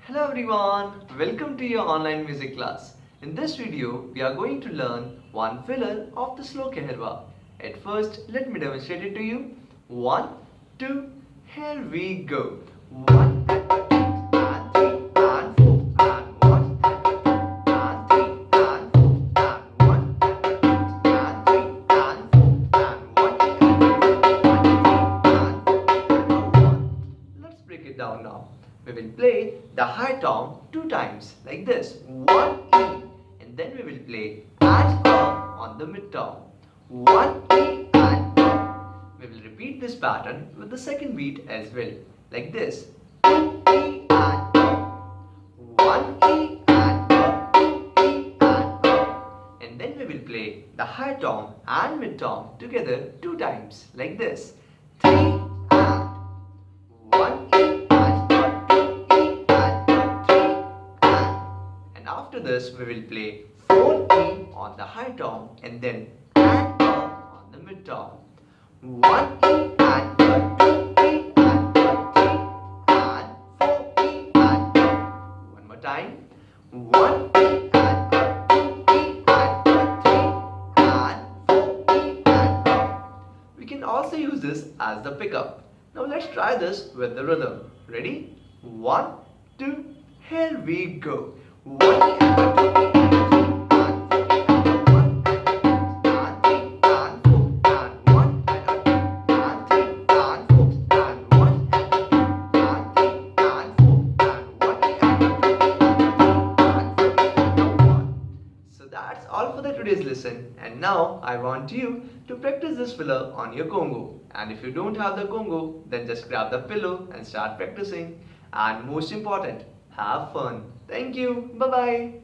Hello everyone, welcome to your online music class. In this video, we are going to learn one filler of the slow Keherwa. At first, let me demonstrate it to you. 1, 2, here we go. 1 and 2 and 3 and 4 and 1 and 2 and 3 and 4 and 1 and 2 and 3 and 4 and 1 and 1. Let's break it down now. We will play the high tom 2 times like this. 1 E, and then we will play and on the mid tom. 1 E and we will repeat this pattern with the second beat as well like this. 2 E and 1 E and 2 E and then we will play the high tom and mid tom together 2 times like this. 3 and 1 E. After this, we will play 4E on the high tom and then and on the mid tom. 1E and 2E and 3 and 4E and one more time. 1E and 2E and 3 and 4E and we can also use this as the pickup. Now let's try this with the rhythm. Ready? 1, 2, here we go. 1 and 2 and 3 and 4 and 1 and 3 and 4 and 1 and 3 and 4 and 1 and 3 and 4 and 1 and 1. So that's all for the today's lesson, and now I want you to practice this filler on your Congo. And if you don't have the Congo, then just grab the pillow and start practicing. And most important, have fun. Thank you. Bye bye.